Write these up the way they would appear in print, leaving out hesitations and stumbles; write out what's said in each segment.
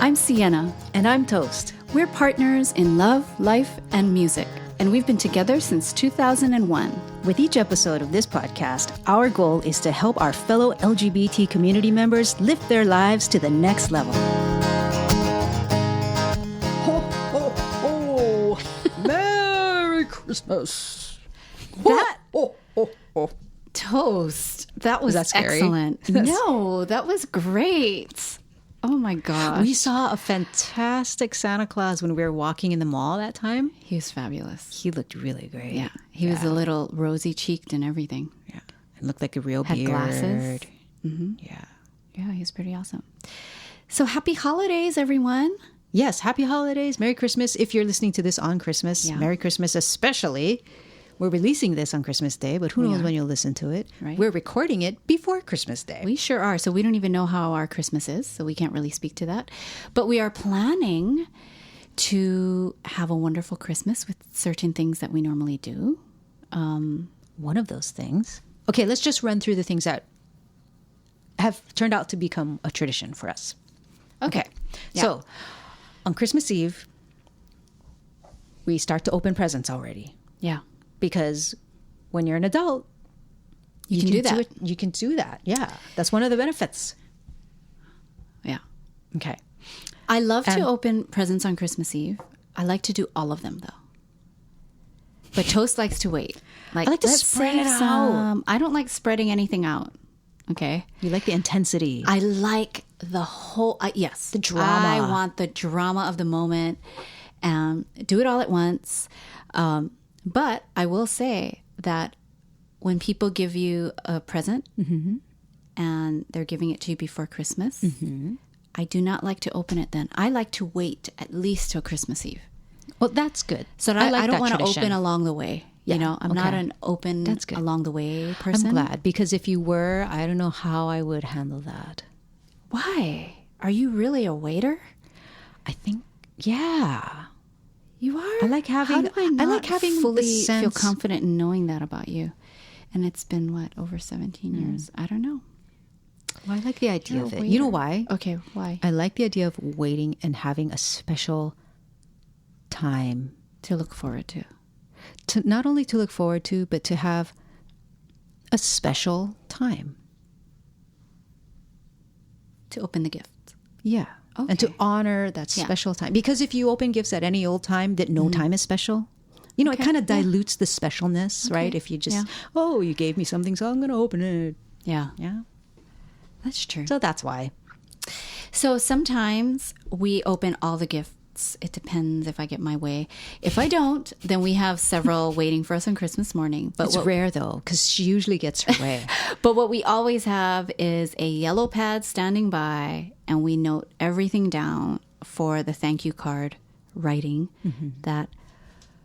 I'm Sienna. And I'm Toast. We're partners in love, life, and music, and we've been together since 2001. With each episode of this podcast, our goal is to help our fellow LGBT community members lift their lives to the next level. Ho, ho, ho! Merry Christmas! That Ho, ho, ho. Toast, that was that scary? excellent. No, that was great. Oh my gosh. We saw a fantastic Santa Claus when we were walking in the mall that time. He was fabulous. He looked really great. Yeah, he was a little rosy-cheeked and everything. Yeah. It looked like a real Had beard. glasses. Yeah. Yeah, he was pretty awesome. So happy holidays, everyone. Yes, happy holidays. Merry Christmas. If you're listening to this on Christmas, Yeah. Merry Christmas especially. We're releasing this on Christmas Day, but who knows are. when you'll listen to it. Right. We're recording it before Christmas Day. We sure are. So we don't even know how our Christmas is, so we can't really speak to that. But we are planning to have a wonderful Christmas with certain things that we normally do. One of those things. Okay, let's just run through the things that have turned out to become a tradition for us. Okay. Yeah. So, on Christmas Eve, we start to open presents already. Yeah. Because when you're an adult, You can do that. it. You can do that. Yeah. That's one of the benefits. Yeah. Okay. I love And- to open presents on Christmas Eve. I like to do all of them, though. But Toast likes to wait. I like to let's spread save it out. some. I don't like spreading anything out. Okay. You like the intensity. I like the whole, yes. The drama. I want the drama of the moment and do it all at once. But I will say that when people give you a present and they're giving it to you before Christmas, I do not like to open it then. I like to wait at least till Christmas Eve. Well, that's good. So I like I don't that want to tradition. open along the way. Yeah, You know, I'm not okay. an open That's good. along the way person. I'm glad, because if you were, I don't know how I would handle that. Why? Are you really a waiter? I think, yeah. You are. I like having- How do I I not like having the fully feel sense- confident in knowing that about you? And it's been what, over 17 years? I don't know. Well, I like the idea You're of a it. You know waiter. why? Okay, why? I like the idea of waiting and having a special time To look forward to. to not only to look forward to, but to have a special time. To open the gift. Yeah. And to Okay. honor that Yeah. special time. Because if you open gifts at any old time, that no time is special. You know, Okay, it kind of yeah. dilutes the specialness, right? If you just, yeah. oh, you gave me something, so I'm going to open it. Yeah, Yeah. that's true. So that's why. So sometimes we open all the gifts. It depends if I get my way. If I don't, then we have several waiting for us on Christmas morning. But It's what, rare, though, because she usually gets her way. but what we always have is a yellow pad standing by, and we note everything down for the thank you card writing that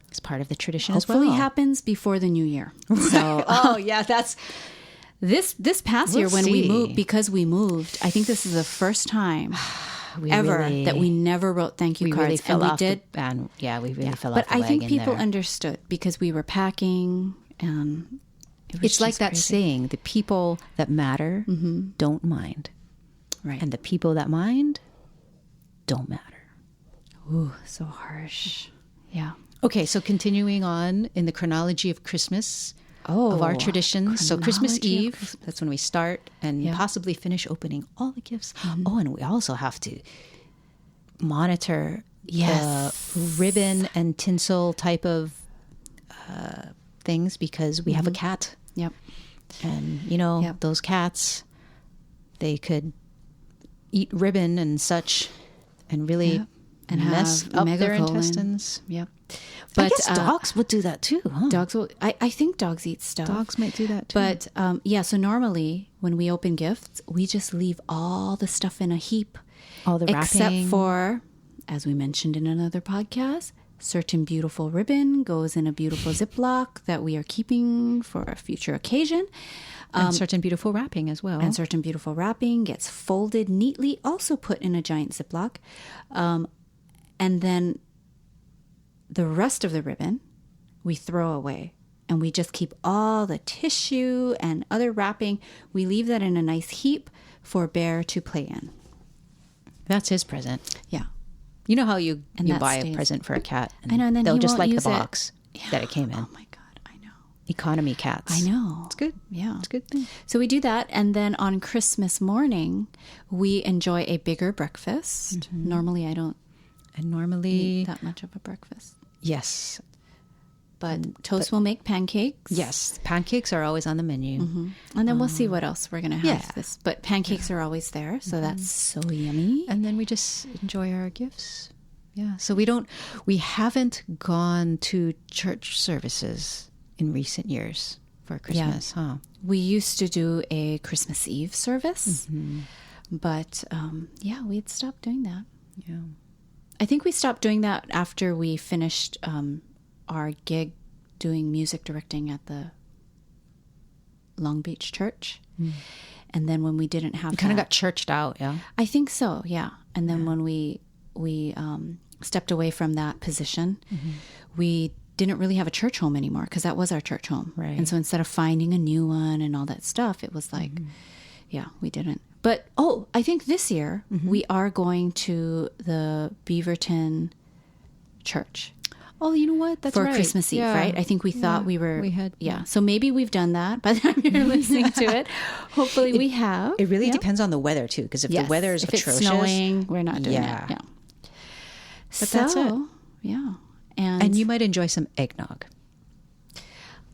It's part of the tradition as hopefully well. happens before the new year. So Oh, yeah, that's... this past year We'll when we see. moved, because we moved, I think this is the first time We ever really- that we never wrote thank you we cards, really fell and we off did. yeah, we really fell But off the I think wagon people there. understood because we were packing, and it was It's like just that crazy. saying, the people that matter don't mind. Right? And the people that mind don't matter. Ooh, so harsh. Yeah. Okay, so continuing on in the chronology of Christmas, Oh, of our traditions. So Christmas chronology of Eve, Christmas. that's when we start and Yeah. possibly finish opening all the gifts. Oh, and we also have to monitor Yes. the ribbon and tinsel type of things, because we have a cat. Yep. And, you know, Yep. those cats, they could eat ribbon and such and really Yep. And mess have up their megacolon. intestines. Yep. I guess dogs would do that too, huh? Dogs will. I think dogs eat stuff. Dogs might do that too. But yeah, so normally when we open gifts, we just leave all the stuff in a heap. all the Except wrapping. for, as we mentioned in another podcast, certain beautiful ribbon goes in a beautiful Ziploc that we are keeping for a future occasion. and certain beautiful wrapping as well. And certain beautiful wrapping gets folded neatly, also put in a giant Ziploc. And then the rest of the ribbon we throw away. And we just keep all the tissue and other wrapping. We leave that in a nice heap for Bear to play in. That's his present. Yeah. You know how you that buy a stays. present for a cat, I know, and then they'll he just won't like the use it. box that it came in. Oh my God, I know. Economy cats. I know. It's good. Yeah. It's a good thing. So we do that. And then on Christmas morning, we enjoy a bigger breakfast. Normally, I don't And normally, eat that much of a breakfast. yes. But Toast will make pancakes. Yes. Pancakes are always on the menu. And then we'll see what else we're going to have yeah. this. But pancakes are always there. So that's so yummy. And then we just enjoy our gifts. Yeah. So we haven't gone to church services in recent years for Christmas, huh? We used to do a Christmas Eve service. But yeah, we had stopped doing that. Yeah. I think we stopped doing that after we finished our gig doing music directing at the Long Beach Church. And then when we didn't have Kind of that- got churched out, yeah. I think so, yeah. And then when we stepped away from that position, we didn't really have a church home anymore because that was our church home. Right. And so instead of finding a new one and all that stuff, it was like, yeah, we didn't. But, I think this year we are going to the Beaverton Church Oh, you know what? That's for right. Christmas Eve, Yeah. right? I think we thought we were. we had- Yeah. So maybe we've done that by the time you're listening to it. Hopefully we have. It really Yeah. depends on the weather too, because if Yes. the weather is if atrocious, it's snowing, we're not doing Yeah. it. Yeah. But that's it. Yeah. and you might enjoy some eggnog.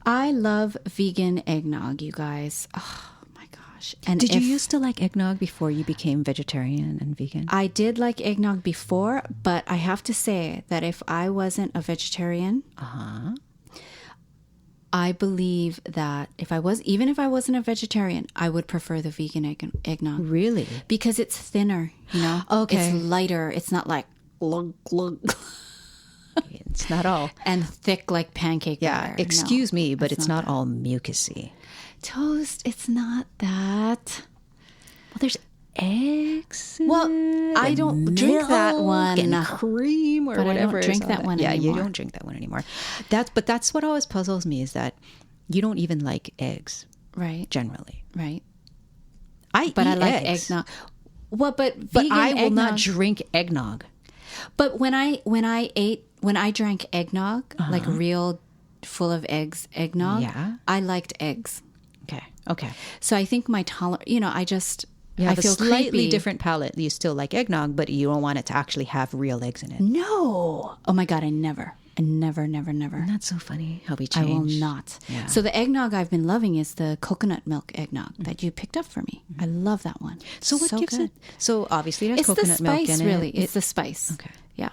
I love vegan eggnog, you guys. Oh my gosh. And Did you if- used to like eggnog before you became vegetarian and vegan? I did like eggnog before, but I have to say that if I wasn't a vegetarian, I believe that even if I wasn't a vegetarian, I would prefer the vegan eggnog Really? because it's thinner, you know? Okay. It's lighter. It's not like glug, glug, It's not all. and thick like pancake Yeah, batter. excuse No, me, but it's it's not all mucusy. toast. It's not that. Well, there's eggs. Well, I don't drink that milk one. and cream or But I don't whatever. is drink on that one Yeah, you anymore. don't drink that one anymore. That's what always puzzles me is that you don't even like eggs Right, generally. right. I But eat I like eggs, eggnog. Well, but but vegan I will eggnog, not drink eggnog. But when I drank eggnog, like real full of eggs eggnog, Yeah. I liked eggs. Okay. So I think my I just You I have feel a slightly creepy. different palate. You still like eggnog, but you don't want it to actually have real eggs in it. No. Oh my God, I never. That's so funny how we I change. will not. Yeah. So the eggnog I've been loving is the coconut milk eggnog that you picked up for me. I love that one. So what gives good. it? So obviously there's It's the coconut milk spice, in really. it. It's the spice. Okay. Yeah.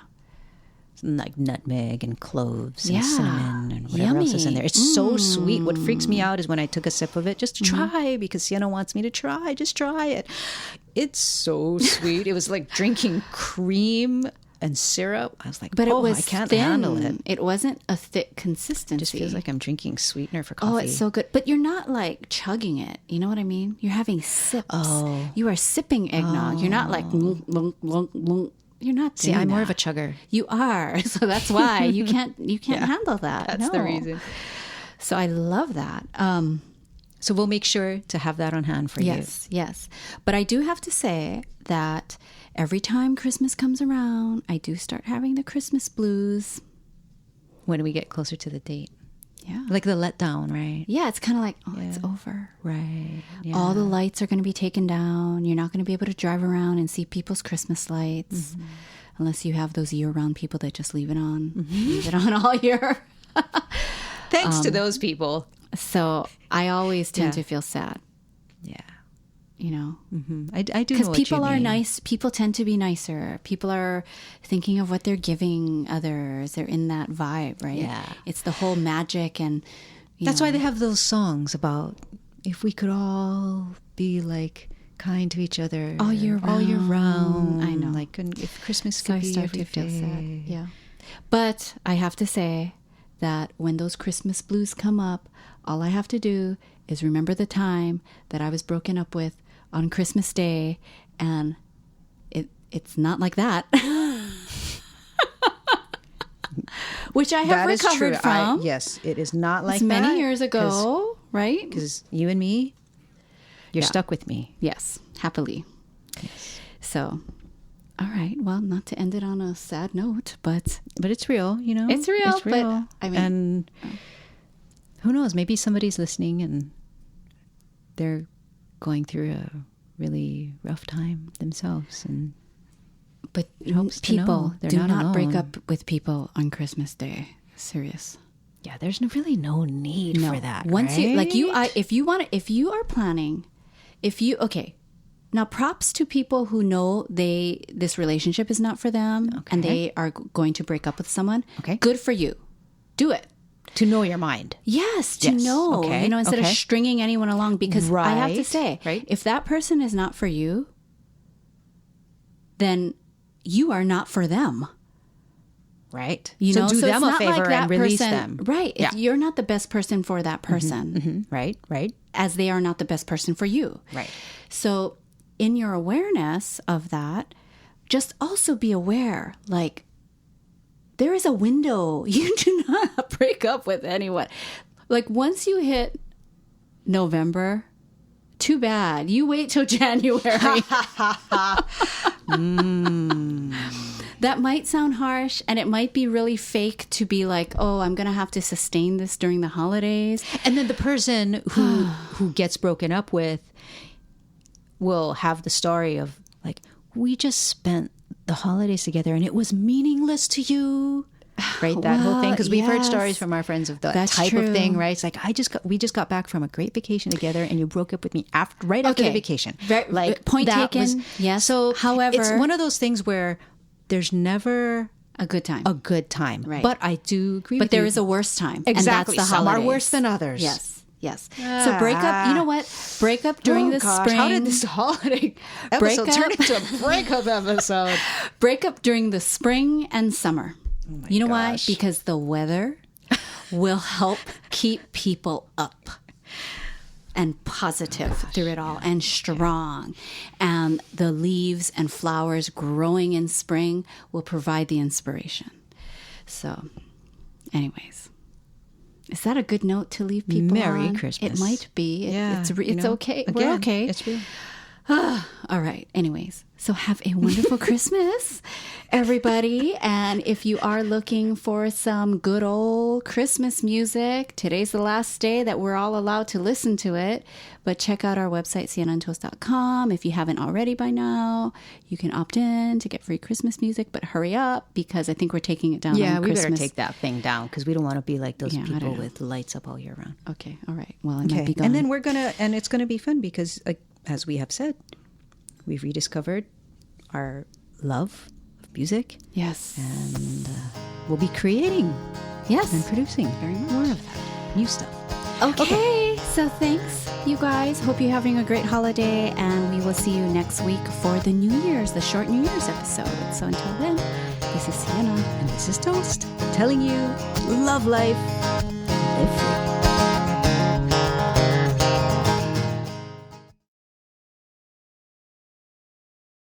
Like nutmeg and cloves Yeah. and cinnamon and whatever else is in Yummy. there. It's so sweet. What freaks me out is when I took a sip of it just to Mm-hmm. try because Sienna wants me to try. Just try it. It's so sweet. It was like drinking cream and syrup. I was like, But it was I can't thin. handle it. It wasn't a thick consistency. It just feels like I'm drinking sweetener for coffee. Oh, it's so good. But you're not like chugging it. You know what I mean? You're having sips. Oh. You are sipping eggnog. You're not like, glunk, glunk, glunk, glunk. You're not See, doing I'm more that. of a chugger. You are. So that's why you can't handle that. That's the No. reason. So I love that. So we'll make sure to have that on hand for you. Yes. But I do have to say that every time Christmas comes around, I do start having the Christmas blues. When we get closer to the date. Yeah. Like the letdown, right? Yeah, it's kind of like, it's over. Right. Yeah. All the lights are going to be taken down. You're not going to be able to drive around and see people's Christmas lights unless you have those year-round people that just leave it on. Leave it on all year. Thanks to those people. So I always tend Yeah. to feel sad, Yeah. you know, I do know because what people you are mean. nice. People tend to be nicer. People are thinking of what they're giving others. They're in that vibe, right? Yeah. It's the whole magic and That's why they have those songs about if we could all be like kind to each other All year round. I know. Like and if Christmas So could I be start every to feel sad. day. Yeah. But I have to say that when those Christmas blues come up, all I have to do is remember the time that I was broken up with on Christmas Day, and it's not like that. Which I have That is recovered true. from. Yes, it is not like It's many that, years ago, right? Because you and me, you're Yeah. stuck with me. Yes, happily. So, All right. Well, not to end it on a sad note, but it's real, you know. It's real, It's real. but, I mean- and who knows? Maybe somebody's listening and they're going through a really rough time themselves, and but hopes to know people they're do not not break alone. up with people on Christmas Day. Serious. yeah, there's really no need for that. Once you like you, right? if you are planning, okay. Now, props to people who know this relationship is not for them, and they are going to break up with someone. Okay. Good for you. Do it. to know your mind. Yes, to Yes. know, Okay, instead of okay. stringing anyone along, because I have to Right, say, right. if that person is not for you, then you are not for them. Right. You know, do so them it's a not favor like that and release person, them. right? Yeah. If you're not the best person for that person, Right. Right. as they are not the best person for you. Right. So, in your awareness of that, just also be aware, like, there is a window. You do not break up with anyone. Like, once you hit November, too bad. You wait till January. That might sound harsh, and it might be really fake to be like, oh, I'm going to have to sustain this during the holidays. And then the person who gets broken up with will have the story of like, we just spent the holidays together and it was meaningless to you. Right, that whole thing, because we've heard yes. stories from our friends of that That's type true. of thing, right? It's like we just got back from a great vacation together, and you broke up with me after the vacation. Point that taken. Yes. So, However, it's one of those things where there's never a good time. a good time, Right. But I do agree. But with there you. is a worse time. Exactly. And that's the Some are holidays. worse than others. Yes. Yes. So break up. You know what? Break up during the spring. How did this holiday Break episode up. turn into a breakup episode? Break up during the spring and summer. You know why? gosh. Because the weather will help keep people up and positive through it all and strong. And the leaves and flowers growing in spring will provide the inspiration. So, anyways. Is that a good note to leave people Merry on? Christmas. It might be. It's you know, okay. Again, We're okay. It's real. All right. Anyways, so have a wonderful Christmas, everybody. And if you are looking for some good old Christmas music, today's the last day that we're all allowed to listen to it. But check out our website, siennaandtoast.com. If you haven't already by now, you can opt in to get free Christmas music. But hurry up, because I think we're taking it down Yeah, on we Christmas. better take that thing down, because we don't want to be like those Yeah, I don't people know. with lights up all year round. Okay. All right. Well, it might be gone. And then it's gonna be fun because, like, as we have said, we've rediscovered our love of music, yes. and we'll be creating Yes. and producing Very much. more of that new stuff. Okay, so thanks, you guys. Hope you're having a great holiday, and we will see you next week for the the short New Year's episode. So until then, this is Sienna. And this is Toast, telling you, love life, live free.